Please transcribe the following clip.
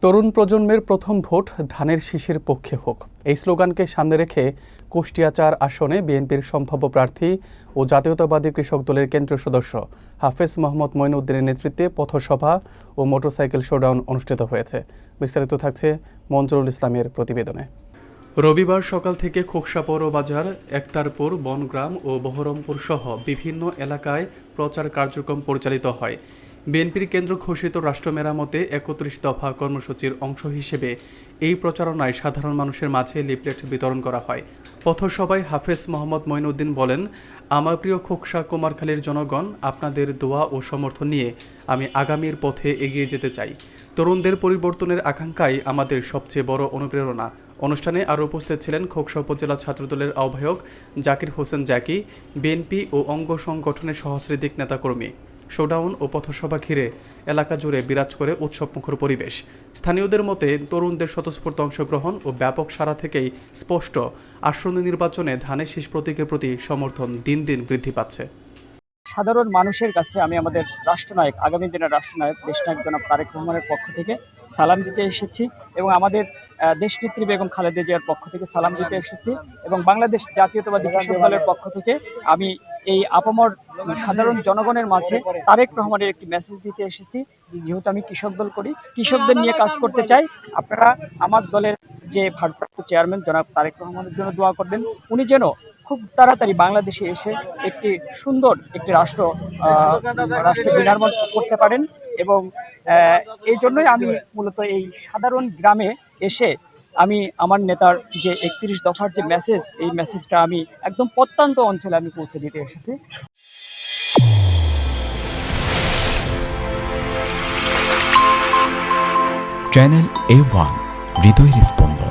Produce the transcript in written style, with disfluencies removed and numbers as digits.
তরুণ প্রজন্মের প্রথম ভোট ধানের শীষের পক্ষে হোক, এই স্লোগানকে সামনে রেখে কুষ্টিয়া ৪ আসনে বিএনপির সম্ভাব্য প্রার্থী ও জাতীয়তাবাদী কৃষক দলের কেন্দ্রীয় সদস্য হাফেজ মোহাম্মদ মঈনউদ্দিনের নেতৃত্বে পথসভা ও মোটরসাইকেল শোডাউন অনুষ্ঠিত হয়েছে। বিস্তারিত থাকছে মঞ্জুরুল ইসলামের প্রতিবেদনে। রবিবার সকাল থেকে খোকসা পৌরবাজার, একতারপুর, বনগ্রাম ও বহরমপুর সহ বিভিন্ন এলাকায় প্রচার কার্যক্রম পরিচালিত হয়। বিএনপির কেন্দ্র ঘোষিত রাষ্ট্র মেরামতে ৩১ দফা কর্মসূচির অংশ হিসেবে এই প্রচারণায় সাধারণ মানুষের মাঝে লিফলেট বিতরণ করা হয়। পথসভায় হাফেজ মোহাম্মদ মঈনউদ্দিন বলেন, আমার প্রিয় খোকসা কুমারখালীর জনগণ, আপনাদের দোয়া ও সমর্থন নিয়ে আমি আগামীর পথে এগিয়ে যেতে চাই। তরুণদের পরিবর্তনের আকাঙ্ক্ষাই আমাদের সবচেয়ে বড় অনুপ্রেরণা। অনুষ্ঠানে আরও উপস্থিত ছিলেন খোকসা উপজেলা ছাত্রদলের আহ্বায়ক জাকির হোসেন জাকি, বিএনপি ও অঙ্গ সংগঠনের সহস্রাধিক নেতাকর্মী। শোডাউন ও পথসভা ঘিরে এলাকা জুড়ে বিরাজ করে উৎসবমুখর পরিবেশ। স্থানীয়দের মতে, তরুণদের স্বতঃস্ফূর্ত অংশগ্রহণ ও ব্যাপক সাড়া থেকেই স্পষ্ট, আসন্ন নির্বাচনে ধানের শীষ প্রতীকের প্রতি সমর্থন দিন দিন বৃদ্ধি পাচ্ছে। সাধারণ মানুষের কাছে আমি আমাদের রাষ্ট্রনায়ক, আগামী দিনের রাষ্ট্রনায়ক দেশনায়ক জনাব তারেক রহমানের পক্ষ থেকে সালাম দিতে এসেছি এবং আমাদের দেশনেত্রী বেগম খালেদা জিয়ার পক্ষ থেকে সালাম দিতে এসেছি এবং বাংলাদেশ জাতীয়তাবাদী কৃষক দলের পক্ষ থেকে আমি এই আপামর সাধারণ জনগণের মাঝে তারেক রহমানের একটি মেসেজ দিতে এসেছি। যেহেতু আমি কৃষক দল করি, কৃষকদের নিয়ে কাজ করতে চাই, আপনারা আমার দলের যে ভারপ্রাপ্ত চেয়ারম্যান জনাব তারেক রহমানের জন্য দোয়া করবেন। উনি যেন খুব তাড়াতাড়ি বাংলাদেশে এসে একটি সুন্দর একটি রাষ্ট্র বিনির্মাণ করতে পারেন এবং এই জন্যই আমি মূলত এই সাধারণ গ্রামে এসে আমি আমার নেতার যে ৩১ দফার যে মেসেজ, এই মেসেজটা আমি একদম প্রত্যন্ত অঞ্চলে আমি পৌঁছে দিতে এসেছি। চ্যানেল A1 হৃদয়ের স্পন্দন।